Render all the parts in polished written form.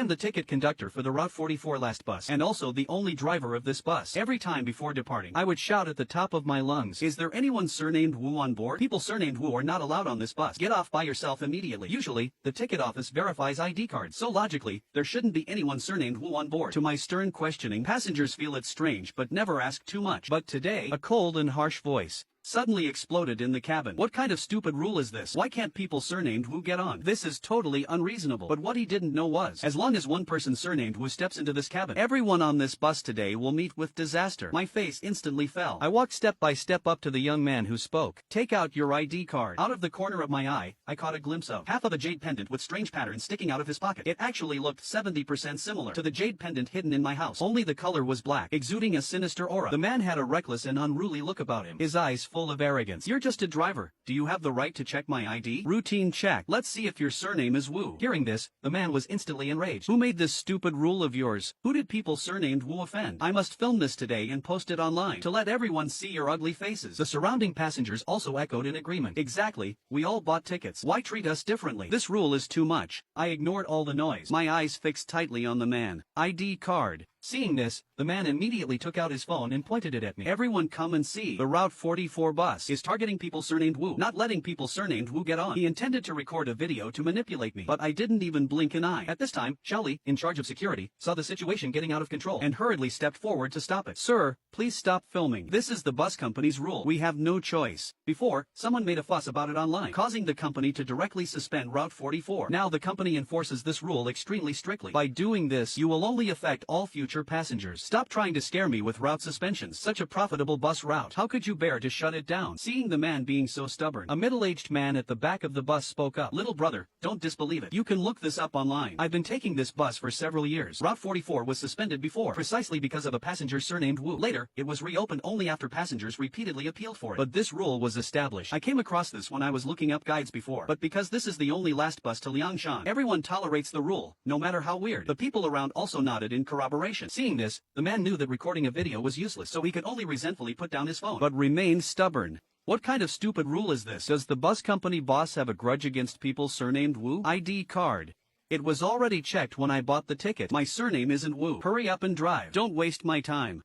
am the ticket conductor for the Route 44 last bus, and also the only driver of this bus. Every time before departing, I would shout at the top of my lungs, "Is there anyone surnamed Wu on board? People surnamed Wu are not allowed on this bus. Get off by yourself immediately." Usually, the ticket office verifies ID cards, so logically, there shouldn't be anyone surnamed Wu on board. To my stern questioning, passengers feel it's strange but never ask too much. But today, a cold and harsh voice suddenly exploded in the cabin. "What kind of stupid rule is this? Why can't people surnamed Wu get on? This is totally unreasonable." But what he didn't know was, as long as one person surnamed Wu steps into this cabin, everyone on this bus today will meet with disaster. My face instantly fell. I walked step by step up to the young man who spoke. "Take out your ID card." Out of the corner of my eye, I caught a glimpse of half of a jade pendant with strange patterns sticking out of his pocket. It actually looked 70% similar to the jade pendant hidden in my house, only the color was black, exuding a sinister aura. The man had a reckless and unruly look about him, his eyes full of arrogance. "You're just a driver. Do you have the right to check my ID?" "Routine check. Let's see if your surname is Wu." Hearing this, the man was instantly enraged. "Who made this stupid rule of yours? Who did people surnamed Wu offend? I must film this today and post it online to let everyone see your ugly faces." The surrounding passengers also echoed in agreement. "Exactly. We all bought tickets. Why treat us differently? This rule is too much." I ignored all the noise, my eyes fixed tightly on the man. "ID card." Seeing this, the man immediately took out his phone and pointed it at me. "Everyone come and see. The Route 44 bus is targeting people surnamed Wu, not letting people surnamed Wu get on." He intended to record a video to manipulate me, but I didn't even blink an eye. At this time, Xiaoli, in charge of security, saw the situation getting out of control and hurriedly stepped forward to stop it. "Sir, please stop filming. This is the bus company's rule. We have no choice." Before, someone made a fuss about it online, causing the company to directly suspend Route 44. Now the company enforces this rule extremely strictly. By doing this, you will only affect all future passengers. Stop trying to scare me with route suspensions. Such a profitable bus route. How could you bear to shut it down? Seeing the man being so stubborn, a middle-aged man at the back of the bus spoke up. "Little brother, don't disbelieve it. You can look this up online. I've been taking this bus for several years. Route 44 was suspended before, precisely because of a passenger surnamed Wu. Later, it was reopened only after passengers repeatedly appealed for it. But this rule was established. I came across this when I was looking up guides before. But because this is the only last bus to Liangshan, everyone tolerates the rule, no matter how weird." The people around also nodded in corroboration. Seeing this, the man knew that recording a video was useless, so he could only resentfully put down his phone, but remained stubborn. "What kind of stupid rule is this? Does the bus company boss have a grudge against people surnamed Wu?" "ID card. It was already checked when I bought the ticket. My surname isn't Wu. Hurry up and drive. Don't waste my time.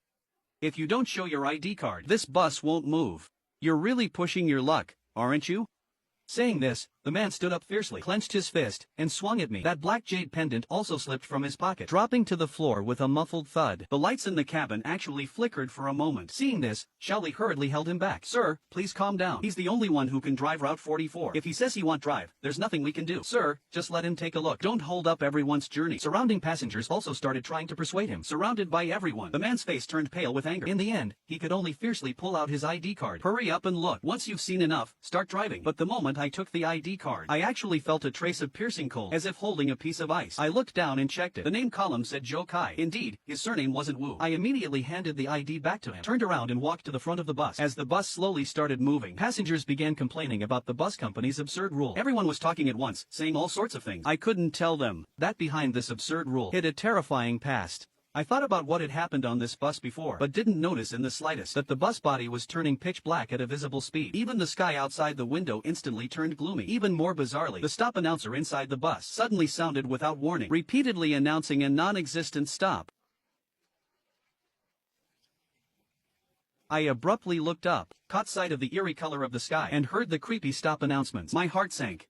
If you don't show your ID card, this bus won't move. You're really pushing your luck, aren't you?" Saying this, the man stood up fiercely, clenched his fist, and swung at me. That black jade pendant also slipped from his pocket, dropping to the floor with a muffled thud. The lights in the cabin actually flickered for a moment. Seeing this, Xiaoli hurriedly held him back. "Sir, please calm down. He's the only one who can drive Route 44. If he says he won't drive, there's nothing we can do. Sir, just let him take a look. Don't hold up everyone's journey." Surrounding passengers also started trying to persuade him. Surrounded by everyone, the man's face turned pale with anger. In the end, he could only fiercely pull out his ID card. "Hurry up and look. Once you've seen enough, start driving." But the moment I took the ID card, I actually felt a trace of piercing cold, as if holding a piece of ice. I looked down and checked it. The name column said Zhou Kai. Indeed, his surname wasn't Wu. I immediately handed the ID back to him, turned around and walked to the front of the bus. As the bus slowly started moving, passengers began complaining about the bus company's absurd rule. Everyone was talking at once, saying all sorts of things. I couldn't tell them that behind this absurd rule hid a terrifying past. I thought about what had happened on this bus before, but didn't notice in the slightest that the bus body was turning pitch black at a visible speed. Even the sky outside the window instantly turned gloomy. Even more bizarrely, the stop announcer inside the bus suddenly sounded without warning, repeatedly announcing a non-existent stop. I abruptly looked up, caught sight of the eerie color of the sky, and heard the creepy stop announcements. My heart sank.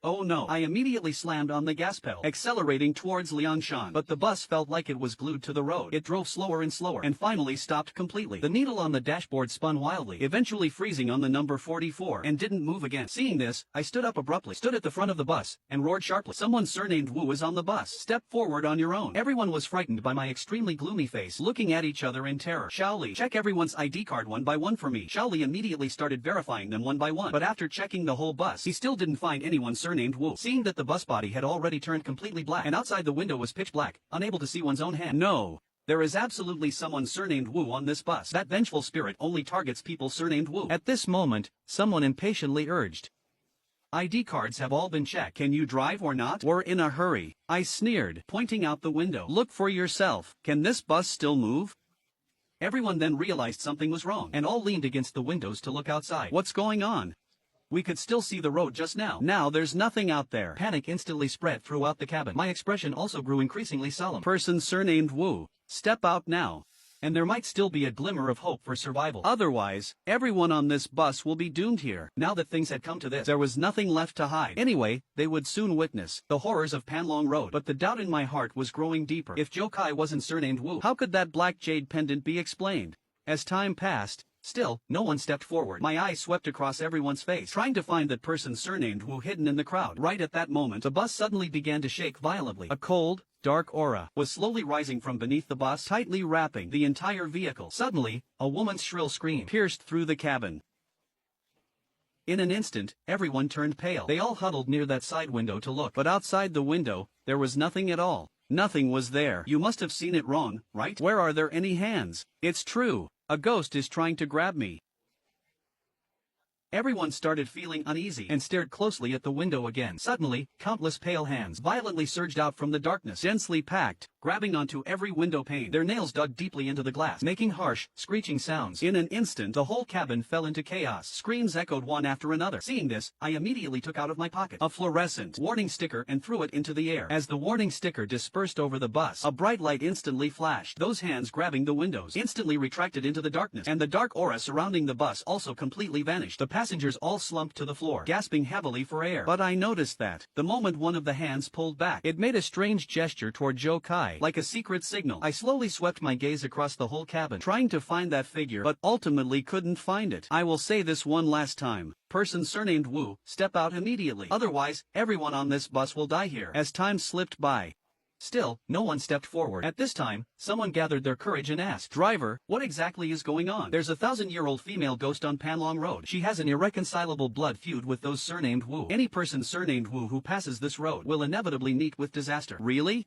Oh no. I immediately slammed on the gas pedal, accelerating towards Liangshan. But the bus felt like it was glued to the road. It drove slower and slower, and finally stopped completely. The needle on the dashboard spun wildly, eventually freezing on the number 44, and didn't move again. Seeing this, I stood up abruptly, stood at the front of the bus, and roared sharply. "Someone surnamed Wu is on the bus. Step forward on your own." Everyone was frightened by my extremely gloomy face, looking at each other in terror. "Xiaoli, check everyone's ID card one by one for me." Xiaoli immediately started verifying them one by one, but after checking the whole bus, he still didn't find anyone surnamed Wu. Seeing that the bus body had already turned completely black, and outside the window was pitch black, unable to see one's own hand. "No. There is absolutely someone surnamed Wu on this bus. That vengeful spirit only targets people surnamed Wu." At this moment, someone impatiently urged, "ID cards have all been checked. Can you drive or not? We're in a hurry." I sneered, pointing out the window. "Look for yourself. Can this bus still move?" Everyone then realized something was wrong, and all leaned against the windows to look outside. "What's going on?" We could still see the road just now. Now there's nothing out there. Panic instantly spread throughout the cabin. My expression also grew increasingly solemn. Person surnamed Wu, step out now. And there might still be a glimmer of hope for survival. Otherwise, everyone on this bus will be doomed here. Now that things had come to this, there was nothing left to hide. Anyway, they would soon witness the horrors of Panlong Road. But the doubt in my heart was growing deeper. If Zhou Kai wasn't surnamed Wu, how could that black jade pendant be explained? As time passed, still, no one stepped forward. My eyes swept across everyone's face, trying to find that person surnamed Wu hidden in the crowd. Right at that moment, the bus suddenly began to shake violently. A cold, dark aura was slowly rising from beneath the bus, tightly wrapping the entire vehicle. Suddenly, a woman's shrill scream pierced through the cabin. In an instant, everyone turned pale. They all huddled near that side window to look. But outside the window, there was nothing at all. Nothing was there. You must have seen it wrong, right? Where are there any hands? It's true. A ghost is trying to grab me. Everyone started feeling uneasy and stared closely at the window again. Suddenly, countless pale hands violently surged out from the darkness, densely packed, grabbing onto every window pane. Their nails dug deeply into the glass, making harsh, screeching sounds. In an instant, the whole cabin fell into chaos. Screams echoed one after another. Seeing this, I immediately took out of my pocket a fluorescent warning sticker and threw it into the air. As the warning sticker dispersed over the bus, a bright light instantly flashed. Those hands grabbing the windows instantly retracted into the darkness, and the dark aura surrounding the bus also completely vanished. The passengers all slumped to the floor, gasping heavily for air. But I noticed that, the moment one of the hands pulled back, it made a strange gesture toward Zhou Kai, like a secret signal. I slowly swept my gaze across the whole cabin, trying to find that figure, but ultimately couldn't find it. I will say this one last time. Person surnamed Wu, step out immediately. Otherwise, everyone on this bus will die here. As time slipped by, still, no one stepped forward. At this time, someone gathered their courage and asked, "Driver, what exactly is going on?" "There's a 1,000-year-old female ghost on Panlong Road. She has an irreconcilable blood feud with those surnamed Wu. Any person surnamed Wu who passes this road will inevitably meet with disaster." Really?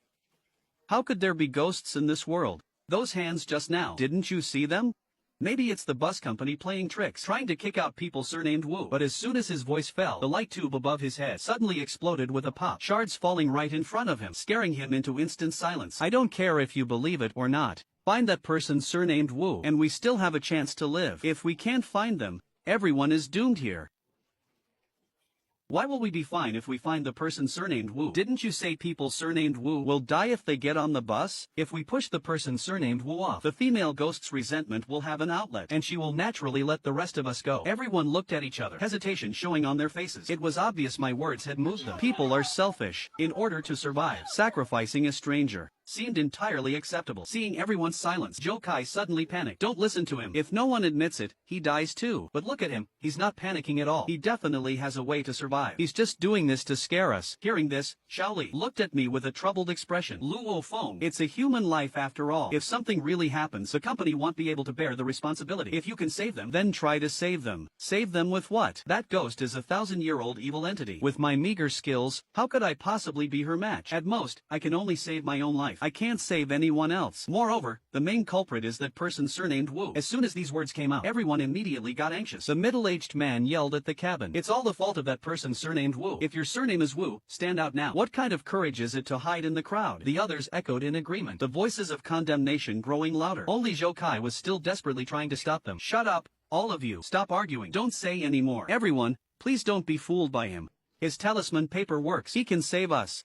How could there be ghosts in this world? Those hands just now, didn't you see them? Maybe it's the bus company playing tricks, trying to kick out people surnamed Wu. But as soon as his voice fell, the light tube above his head suddenly exploded with a pop, shards falling right in front of him, scaring him into instant silence. I don't care if you believe it or not. Find that person surnamed Wu, and we still have a chance to live. If we can't find them, everyone is doomed here. Why will we be fine if we find the person surnamed Wu? Didn't you say people surnamed Wu will die if they get on the bus? If we push the person surnamed Wu off, the female ghost's resentment will have an outlet, and she will naturally let the rest of us go. Everyone looked at each other, hesitation showing on their faces. It was obvious my words had moved them. People are selfish. In order to survive, sacrificing a stranger seemed entirely acceptable. Seeing everyone's silence, Zhou Kai suddenly panicked. Don't listen to him. If no one admits it, he dies too. But look at him, he's not panicking at all. He definitely has a way to survive. He's just doing this to scare us. Hearing this, Xiaoli looked at me with a troubled expression. Luo Feng, it's a human life after all. If something really happens, the company won't be able to bear the responsibility. If you can save them, then try to save them. Save them with what? That ghost is a 1,000-year-old evil entity. With my meager skills, how could I possibly be her match? At most, I can only save my own life. I can't save anyone else. Moreover, the main culprit is that person surnamed Wu. As soon as these words came out, everyone immediately got anxious. The middle-aged man yelled at the cabin. It's all the fault of that person surnamed Wu. If your surname is Wu, stand out now. What kind of courage is it to hide in the crowd? The others echoed in agreement, the voices of condemnation growing louder. Only Zhou Kai was still desperately trying to stop them. Shut up, all of you. Stop arguing. Don't say any more. Everyone, please don't be fooled by him. His talisman paper works. He can save us.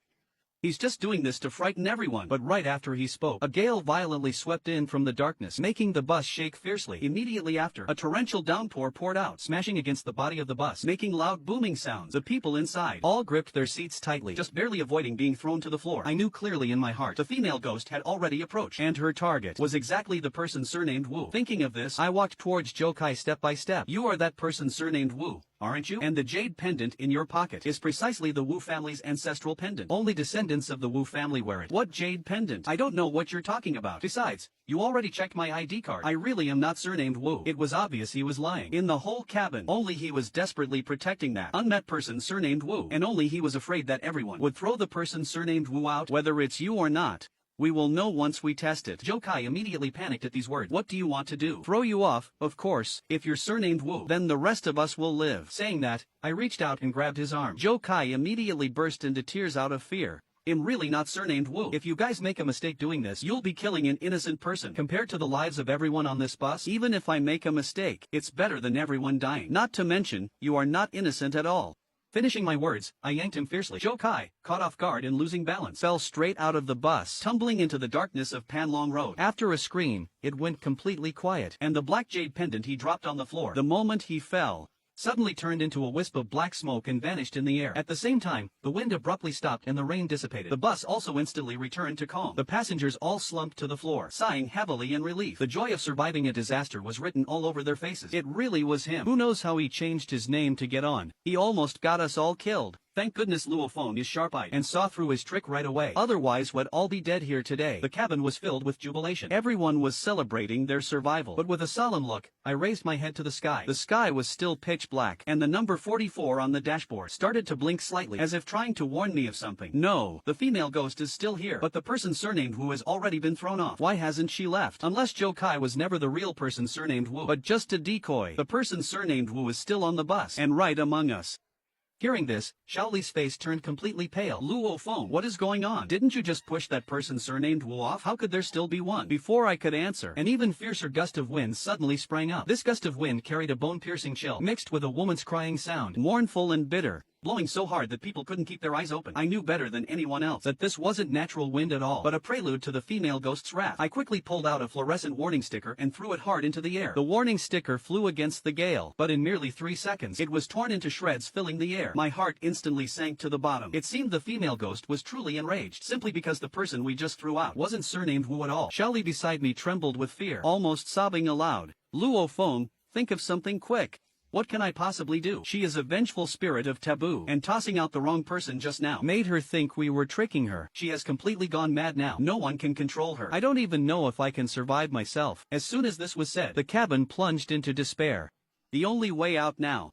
He's just doing this to frighten everyone. But right after he spoke, a gale violently swept in from the darkness, making the bus shake fiercely. Immediately after, a torrential downpour poured out, smashing against the body of the bus, making loud booming sounds. The people inside all gripped their seats tightly, just barely avoiding being thrown to the floor. I knew clearly in my heart the female ghost had already approached, and her target was exactly the person surnamed Wu. Thinking of this, I walked towards Zhou Kai step by step. You are that person surnamed Wu, aren't you? And the jade pendant in your pocket is precisely the Wu family's ancestral pendant. Only descendants of the Wu family wear it. What jade pendant? I don't know what you're talking about. Besides, you already checked my ID card. I really am not surnamed Wu. It was obvious he was lying. In the whole cabin, only he was desperately protecting that unmet person surnamed Wu, and only he was afraid that everyone would throw the person surnamed Wu out. Whether it's you or not, we will know once we test it. Zhou Kai immediately panicked at these words. What do you want to do? Throw you off, of course. If you're surnamed Wu, then the rest of us will live. Saying that, I reached out and grabbed his arm. Zhou Kai immediately burst into tears out of fear. I'm really not surnamed Wu. If you guys make a mistake doing this, you'll be killing an innocent person. Compared to the lives of everyone on this bus, even if I make a mistake, it's better than everyone dying. Not to mention, you are not innocent at all. Finishing my words, I yanked him fiercely. Zhou Kai, caught off guard and losing balance, fell straight out of the bus, tumbling into the darkness of Panlong Road. After a scream, it went completely quiet, and the black jade pendant he dropped on the floor the moment he fell suddenly turned into a wisp of black smoke and vanished in the air. At the same time, the wind abruptly stopped and the rain dissipated. The bus also instantly returned to calm. The passengers all slumped to the floor, sighing heavily in relief. The joy of surviving a disaster was written all over their faces. It really was him. Who knows how he changed his name to get on? He almost got us all killed. Thank goodness Luo Feng is sharp-eyed and saw through his trick right away. Otherwise we'd all be dead here today. The cabin was filled with jubilation. Everyone was celebrating their survival. But with a solemn look, I raised my head to the sky. The sky was still pitch black, and the number 44 on the dashboard started to blink slightly, as if trying to warn me of something. No, the female ghost is still here, but the person surnamed Wu has already been thrown off. Why hasn't she left? Unless Zhou Kai was never the real person surnamed Wu, but just a decoy. The person surnamed Wu is still on the bus, and right among us. Hearing this, Shaoli's face turned completely pale. Luo Feng, what is going on? Didn't you just push that person surnamed Wu off? How could there still be one? Before I could answer, an even fiercer gust of wind suddenly sprang up. This gust of wind carried a bone-piercing chill, mixed with a woman's crying sound, mournful and bitter, blowing so hard that people couldn't keep their eyes open. I knew better than anyone else that this wasn't natural wind at all, but a prelude to the female ghost's wrath. I quickly pulled out a fluorescent warning sticker and threw it hard into the air. The warning sticker flew against the gale, but in merely 3 seconds, it was torn into shreds, filling the air. My heart instantly sank to the bottom. It seemed the female ghost was truly enraged, simply because the person we just threw out wasn't surnamed Wu at all. Shaoli beside me trembled with fear, almost sobbing aloud. Luo Feng, think of something quick. What can I possibly do? She is a vengeful spirit of taboo, and tossing out the wrong person just now made her think we were tricking her. She has completely gone mad now. No one can control her. I don't even know if I can survive myself. As soon as this was said, the cabin plunged into despair. The only way out now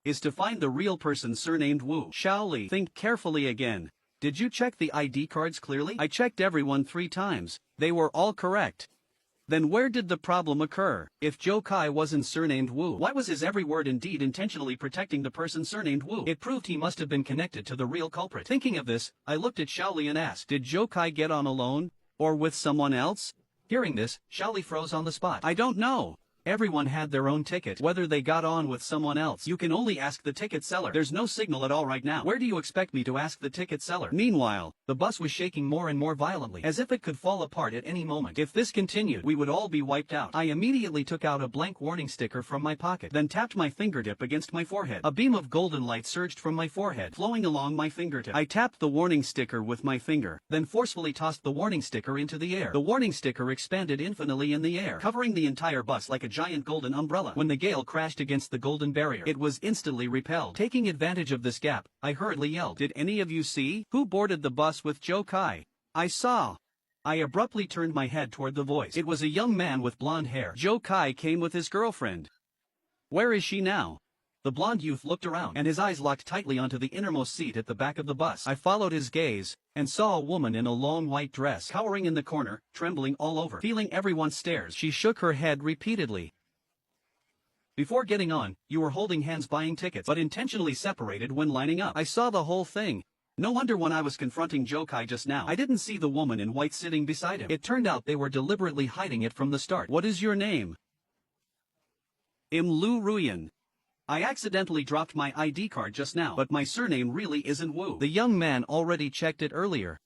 is to find the real person surnamed Wu. Shaoli, think carefully again. Did you check the ID cards clearly? I checked everyone 3 times. They were all correct. Then where did the problem occur? If Zhou Kai wasn't surnamed Wu, why was his every word and deed intentionally protecting the person surnamed Wu? It proved he must have been connected to the real culprit. Thinking of this, I looked at Shaoli and asked, did Zhou Kai get on alone? Or with someone else? Hearing this, Shaoli froze on the spot. I don't know. Everyone had their own ticket. Whether they got on with someone else, you can only ask the ticket seller. There's no signal at all right now. Where do you expect me to ask the ticket seller? Meanwhile, the bus was shaking more and more violently, as if it could fall apart at any moment. If this continued, we would all be wiped out. I immediately took out a blank warning sticker from my pocket, then tapped my fingertip against my forehead. A beam of golden light surged from my forehead, flowing along my fingertip. I tapped the warning sticker with my finger, then forcefully tossed the warning sticker into the air. The warning sticker expanded infinitely in the air, covering the entire bus like a giant golden umbrella. When the gale crashed against the golden barrier, it was instantly repelled. Taking advantage of this gap, I hurriedly yelled, did any of you see? Who boarded the bus with Zhou Kai? I saw. I abruptly turned my head toward the voice. It was a young man with blonde hair. Zhou Kai came with his girlfriend. Where is she now? The blonde youth looked around, and his eyes locked tightly onto the innermost seat at the back of the bus. I followed his gaze, and saw a woman in a long white dress, cowering in the corner, trembling all over. Feeling everyone's stares, she shook her head repeatedly. Before getting on, you were holding hands buying tickets, but intentionally separated when lining up. I saw the whole thing. No wonder when I was confronting Zhou Kai just now, I didn't see the woman in white sitting beside him. It turned out they were deliberately hiding it from the start. What is your name? I'm Lu Ruyan. I accidentally dropped my ID card just now, but my surname really isn't Wu. The young man already checked it earlier.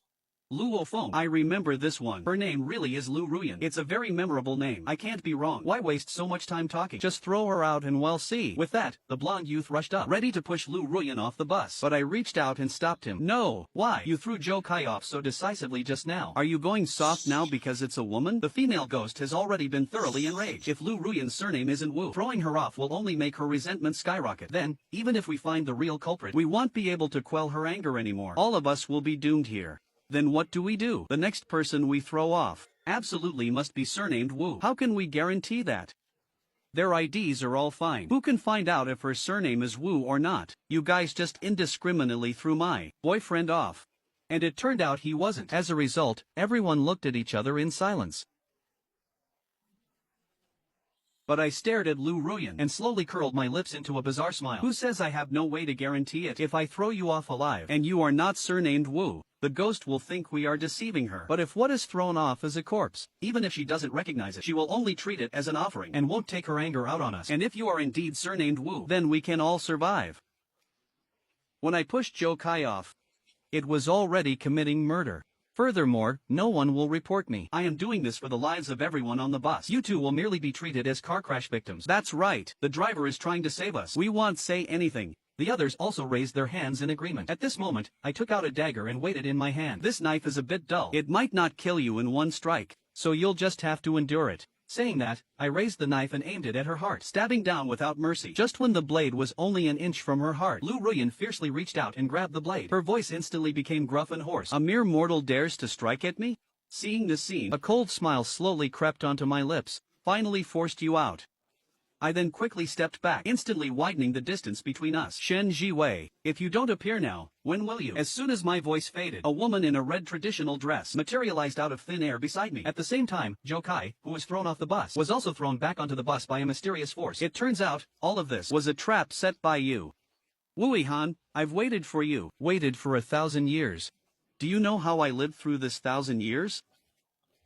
Luo Feng. I remember this one. Her name really is Lu Ruyan. It's a very memorable name. I can't be wrong. Why waste so much time talking? Just throw her out and we'll see. With that, the blonde youth rushed up, ready to push Lu Ruyan off the bus. But I reached out and stopped him. No. Why? You threw Zhou Kai off so decisively just now. Are you going soft now because it's a woman? The female ghost has already been thoroughly enraged. If Lu Ruyan's surname isn't Wu, throwing her off will only make her resentment skyrocket. Then, even if we find the real culprit, we won't be able to quell her anger anymore. All of us will be doomed here. Then what do we do? The next person we throw off absolutely must be surnamed Wu. How can we guarantee that? Their IDs are all fine. Who can find out if her surname is Wu or not? You guys just indiscriminately threw my boyfriend off. And it turned out he wasn't. As a result, everyone looked at each other in silence. But I stared at Lu Ruyan and slowly curled my lips into a bizarre smile. Who says I have no way to guarantee it? If I throw you off alive and you are not surnamed Wu, the ghost will think we are deceiving her. But if what is thrown off is a corpse, even if she doesn't recognize it, she will only treat it as an offering and won't take her anger out on us. And if you are indeed surnamed Wu, then we can all survive. When I pushed Joe Kai off, it was already committing murder. Furthermore, no one will report me. I am doing this for the lives of everyone on the bus. You two will merely be treated as car crash victims. That's right, the driver is trying to save us. We won't say anything. The others also raised their hands in agreement. At this moment, I took out a dagger and weighed it in my hand. This knife is a bit dull. It might not kill you in one strike, so you'll just have to endure it. Saying that, I raised the knife and aimed it at her heart, stabbing down without mercy. Just when the blade was only an inch from her heart, Lu Ruyan fiercely reached out and grabbed the blade. Her voice instantly became gruff and hoarse. A mere mortal dares to strike at me? Seeing this scene, a cold smile slowly crept onto my lips. Finally forced you out. I then quickly stepped back, instantly widening the distance between us. Shen Jiwei, if you don't appear now, when will you? As soon as my voice faded, a woman in a red traditional dress materialized out of thin air beside me. At the same time, Joe Kai, who was thrown off the bus, was also thrown back onto the bus by a mysterious force. It turns out, all of this was a trap set by you. Wu Han, I've waited for you. Waited for 1,000 years. Do you know how I lived through this 1,000 years?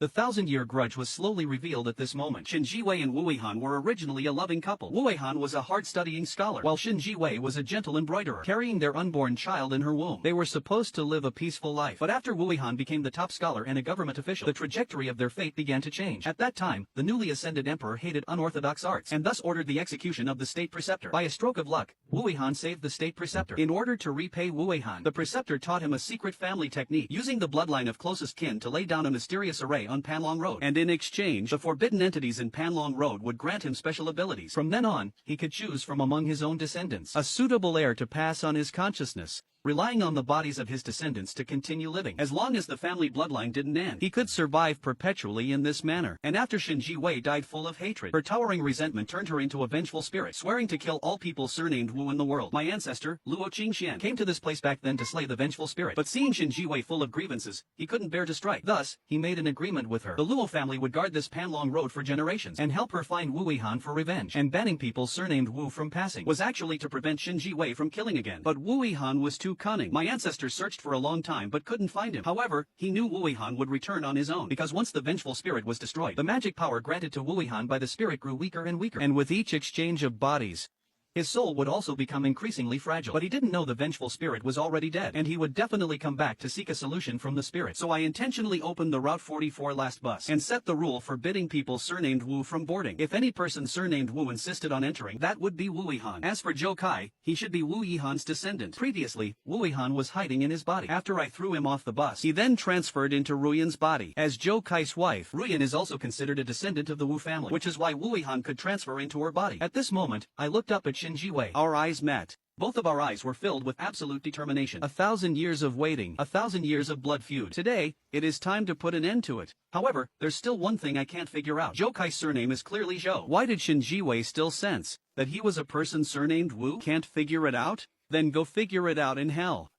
The 1,000-year grudge was slowly revealed at this moment. Shen Jiwei and Wu Han were originally a loving couple. Wu Han was a hard-studying scholar, while Shen Jiwei was a gentle embroiderer, carrying their unborn child in her womb. They were supposed to live a peaceful life, but after Wu Han became the top scholar and a government official, the trajectory of their fate began to change. At that time, the newly ascended emperor hated unorthodox arts, and thus ordered the execution of the state preceptor. By a stroke of luck, Wu Han saved the state preceptor. In order to repay Wu Han, the preceptor taught him a secret family technique, using the bloodline of closest kin to lay down a mysterious array on Panlong Road, and in exchange, the forbidden entities in Panlong Road would grant him special abilities. From then on, he could choose from among his own descendants a suitable heir to pass on his consciousness, relying on the bodies of his descendants to continue living. As long as the family bloodline didn't end, he could survive perpetually in this manner. And after Shen Jiwei died full of hatred, her towering resentment turned her into a vengeful spirit, swearing to kill all people surnamed Wu in the world. My ancestor, Luo Qingxian, came to this place back then to slay the vengeful spirit, but seeing Shen Jiwei full of grievances, he couldn't bear to strike. Thus, he made an agreement with her. The Luo family would guard this Panlong Road for generations, and help her find Wu Han for revenge. And banning people surnamed Wu from passing was actually to prevent Shen Jiwei from killing again. But Wu Han was too cunning. My ancestor searched for a long time but couldn't find him. However, he knew Wu Han would return on his own, because once the vengeful spirit was destroyed, the magic power granted to Wu Han by the spirit grew weaker and weaker, and with each exchange of bodies, his soul would also become increasingly fragile. But he didn't know the vengeful spirit was already dead, and he would definitely come back to seek a solution from the spirit. So I intentionally opened the Route 44 last bus, and set the rule forbidding people surnamed Wu from boarding. If any person surnamed Wu insisted on entering, that would be Wu Han. As for Joe Kai, he should be Wu Han's descendant. Previously, Wu Han was hiding in his body. After I threw him off the bus, he then transferred into Ruyan's body. As Joe Kai's wife, Ruyan is also considered a descendant of the Wu family, which is why Wu Han could transfer into her body. At this moment, I looked up at Shen Jiwei. Our eyes met. Both of our eyes were filled with absolute determination. 1,000 years of waiting, 1,000 years of blood feud. Today, it is time to put an end to it. However, there's still one thing I can't figure out. Joe Kai's surname is clearly Zhou. Why did Shen Jiwei still sense that he was a person surnamed Wu? Can't figure it out? Then go figure it out in hell.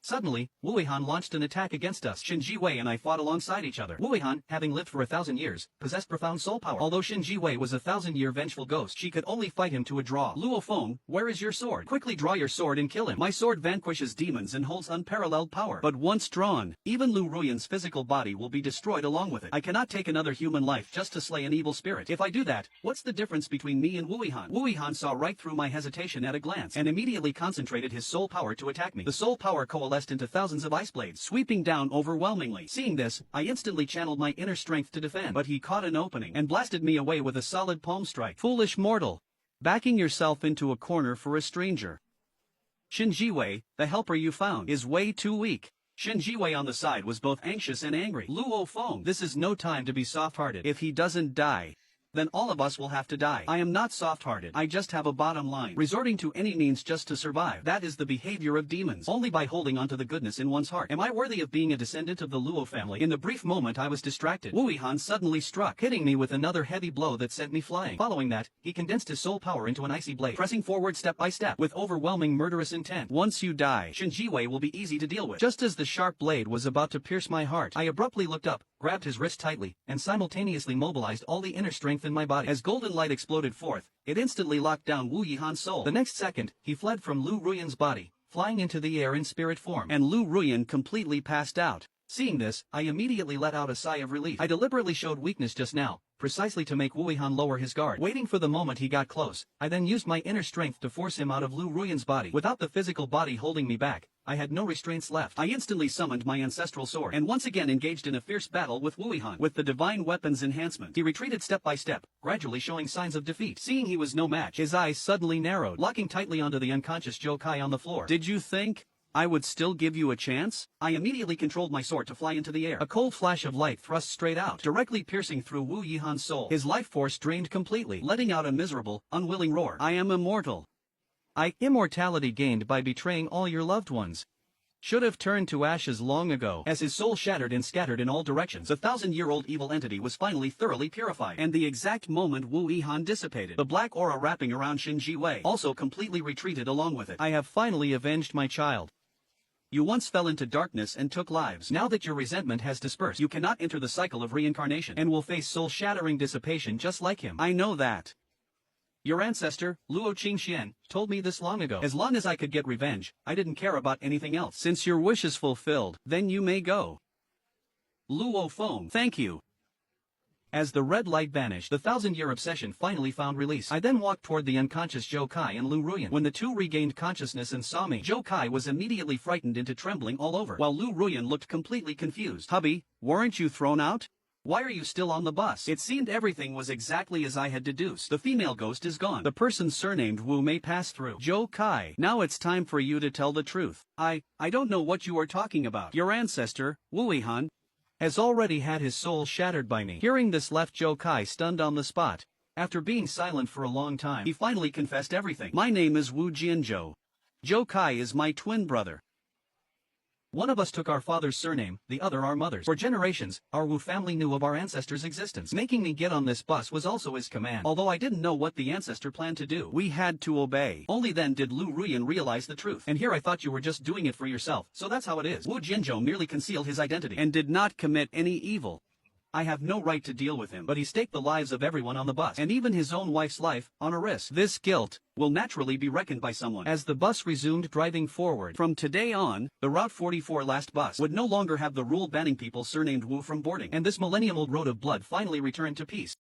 Suddenly, Wu Han launched an attack against us. Shen Jiwei and I fought alongside each other. Wu Han, having lived for 1,000 years, possessed profound soul power. Although Shen Jiwei was a 1,000-year vengeful ghost, she could only fight him to a draw. Luo Feng, where is your sword? Quickly draw your sword and kill him. My sword vanquishes demons and holds unparalleled power. But once drawn, even Lu Ruyan's physical body will be destroyed along with it. I cannot take another human life just to slay an evil spirit. If I do that, what's the difference between me and Wu Han? Wu Han saw right through my hesitation at a glance, and immediately concentrated his soul power to attack me. The soul power coalesced into thousands of ice blades, sweeping down overwhelmingly. Seeing this, I instantly channeled my inner strength to defend, but he caught an opening and blasted me away with a solid palm strike. Foolish mortal, backing yourself into a corner for a stranger. Shen Jiwei, the helper you found, is way too weak. Shen Jiwei on the side was both anxious and angry. Luo Feng, this is no time to be soft-hearted. If he doesn't die, then all of us will have to die. I am not soft-hearted. I just have a bottom line. Resorting to any means just to survive. That is the behavior of demons. Only by holding onto the goodness in one's heart. Am I worthy of being a descendant of the Luo family? In the brief moment I was distracted, Wu Han suddenly struck, hitting me with another heavy blow that sent me flying. Following that, he condensed his soul power into an icy blade, pressing forward step by step, with overwhelming murderous intent. Once you die, Shen Jiwei will be easy to deal with. Just as the sharp blade was about to pierce my heart, I abruptly looked up, grabbed his wrist tightly, and simultaneously mobilized all the inner strength in my body. As golden light exploded forth, it instantly locked down Wu Yihan's soul. The next second, he fled from Lu Ruyan's body, flying into the air in spirit form, and Lu Ruyan completely passed out. Seeing this, I immediately let out a sigh of relief. I deliberately showed weakness just now, precisely to make Wu Yihan lower his guard. Waiting for the moment he got close, I then used my inner strength to force him out of Lu Ruyan's body. Without the physical body holding me back, I had no restraints left. I instantly summoned my ancestral sword, and once again engaged in a fierce battle with Wu Yihan. With the divine weapon's enhancement, he retreated step by step, gradually showing signs of defeat. Seeing he was no match, his eyes suddenly narrowed, locking tightly onto the unconscious Zhou Kai on the floor. Did you think I would still give you a chance? I immediately controlled my sword to fly into the air. A cold flash of light thrust straight out, directly piercing through Wu Yihan's soul. His life force drained completely, letting out a miserable, unwilling roar. I am immortal. Immortality gained by betraying all your loved ones. Should have turned to ashes long ago. As his soul shattered and scattered in all directions, the 1,000-year-old evil entity was finally thoroughly purified. And the exact moment Wu Yihan dissipated, the black aura wrapping around Xin Jiwei also completely retreated along with it. I have finally avenged my child. You once fell into darkness and took lives. Now that your resentment has dispersed, you cannot enter the cycle of reincarnation and will face soul-shattering dissipation just like him. I know that. Your ancestor, Luo Qingxian, told me this long ago. As long as I could get revenge, I didn't care about anything else. Since your wish is fulfilled, then you may go. Luo Feng, thank you. As the red light vanished, the 1,000-year obsession finally found release. I then walked toward the unconscious Zhou Kai and Lu Ruyan. When the two regained consciousness and saw me, Zhou Kai was immediately frightened into trembling all over, while Lu Ruyan looked completely confused. Hubby, weren't you thrown out? Why are you still on the bus? It seemed everything was exactly as I had deduced. The female ghost is gone. The person surnamed Wu may pass through. Zhou Kai, now it's time for you to tell the truth. I don't know what you are talking about. Your ancestor, Wu Yihan, has already had his soul shattered by me. Hearing this left Zhou Kai stunned on the spot. After being silent for a long time, he finally confessed everything. My name is Wu Jianzhou. Zhou Kai is my twin brother. One of us took our father's surname, the other our mother's. For generations, our Wu family knew of our ancestor's existence. Making me get on this bus was also his command. Although I didn't know what the ancestor planned to do, we had to obey. Only then did Lu Ruyan realize the truth. And here I thought you were just doing it for yourself, so that's how it is. Wu Jianzhou merely concealed his identity and did not commit any evil. I have no right to deal with him, but he staked the lives of everyone on the bus, and even his own wife's life, on a risk. This guilt will naturally be reckoned by someone. As the bus resumed driving forward, from today on, the Route 44 last bus would no longer have the rule banning people surnamed Wu from boarding, and this millennium-old road of blood finally returned to peace.